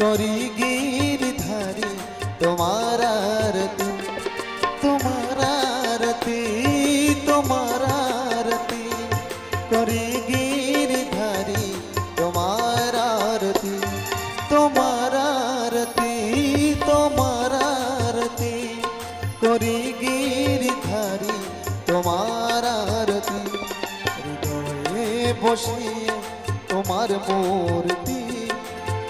করি গিরধারি তোমার আরতি, তোমার আরতি, তোমার আরতি করি গিরধারি তোমার আরতি, তোমার আরতি, তোমার আরতি করি গিরধারি তোমার আরতি। হৃদয়ে বসিয়ে তোমার মূর্তি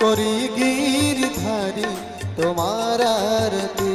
করি গিরধারি তোমার আরতি।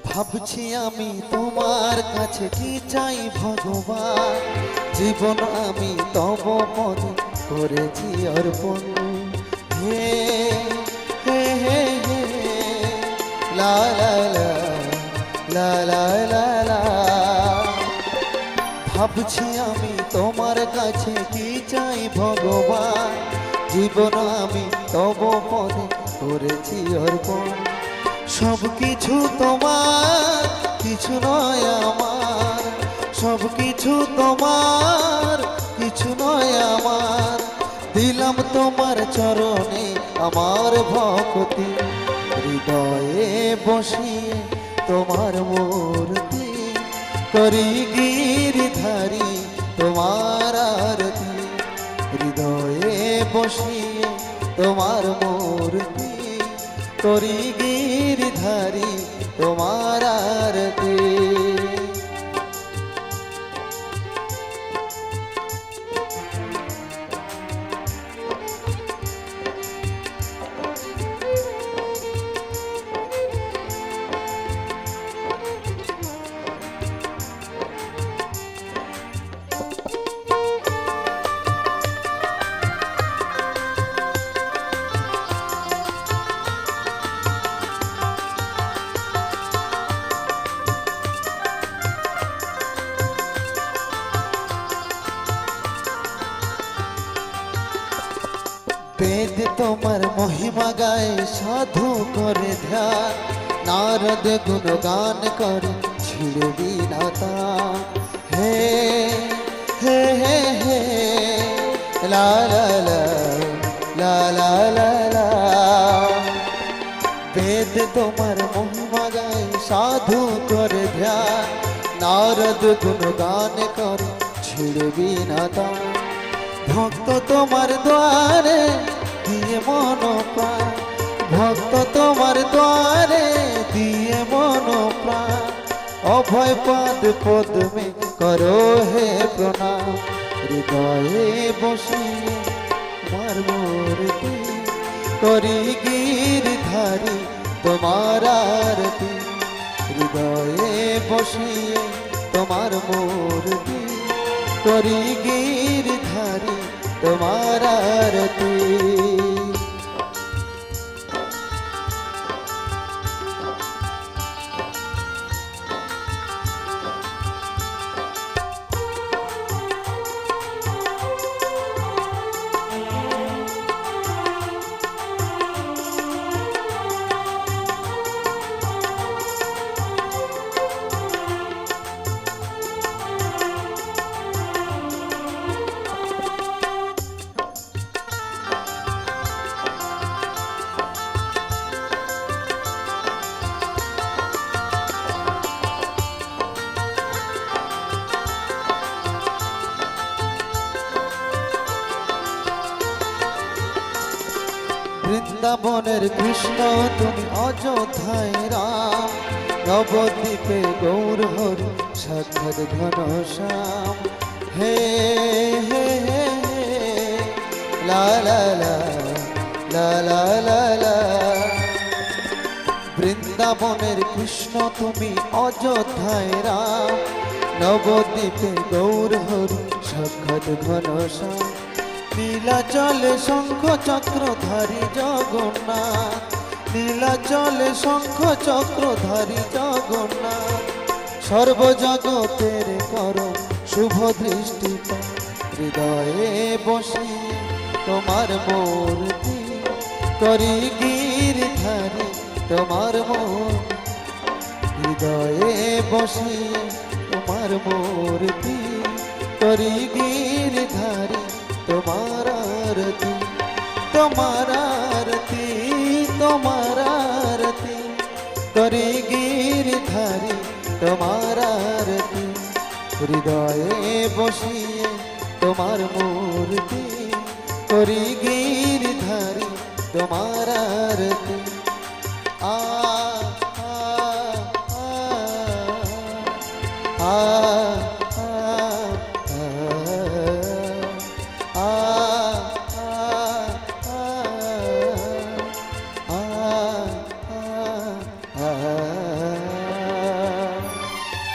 ভাবছি আমি তোমার কাছে কি চাই ভগবান, জীবন আমি তব পদে করেছি অর্পণ। হে হে হে হে লা লা লা লা লা লা লা। ভাবছি আমি তোমার কাছে কি চাই ভগবান, জীবন আমি তব পদে করেছি অর্পণ। সব কিছু তোমার, কিছু নয় আমার, সব কিছু তোমার, কিছু নয় আমার। দিলাম তোমার চরণে আমার ভক্তি, হৃদয়ে বসিয়ে তোমার মূর্তি করি গিরধারি তোমার আরতি। হৃদয়ে বসিয়ে তোমার মূর্তি করি গিরধারি তোমার আরতি। বেদ তোমার মহিমা গায়ে সাধু করে ধ্যান, নারদ গুণ গান করে ছিড়বি না তান। হে হে হে হে লা লা লা লা লা লা লা। বেদ তোমার মহিমা গায়ে সাধু করে ধ্যান, নারদ গুণ গান করে ছিড়বি না তান। ভক্ত তোমার দ্বারে দিয়ে মন প্রাণ, ভক্ত তোমার দ্বারে দিয়ে মন প্রাণ। অভয় পদ পদ্মে করো হে প্রণাম, হৃদয়ে বসিয়ে তোমার মূর্তি করি গিরধারি তোমার আরতি। হৃদয়ে বসিয়ে তোমার মূর্তি করি গিরধারি তোমার আরতি। বৃন্দাবনের কৃষ্ণ তুমি অযোধ্যায় রাম, নবদ্বীপে গৌর হরি সাক্ষাৎ ঘনশ্যাম। হে হে হে লা লা লা লা লা লা লা। বৃন্দাবনের কৃষ্ণ তুমি অযোধ্যায় রাম, নবদ্বীপে গৌর হরি সাক্ষাৎ ঘনশ্যাম, নীলাচলে শঙ্খ চক্রধারী জগন্নাথ, নীলাচলে শঙ্খ চক্রধারী জগন্নাথ, সর্বজগতের কর শুভ দৃষ্টিপাত, হৃদয়ে বসে তোমার মূর্তি করি গিরিধারী তোমার মন, হৃদয়ে বসে তোমার মূর্তি করি গিরিধারী তোমার আরতি, তোমার আরতি, তোমার আরতি করি গিরিধারী তোমার আরতি, হৃদয়ে বসিয়ে তোমার মূর্তি করি গিরিধারী তোমার আরতি। আ আ আ আ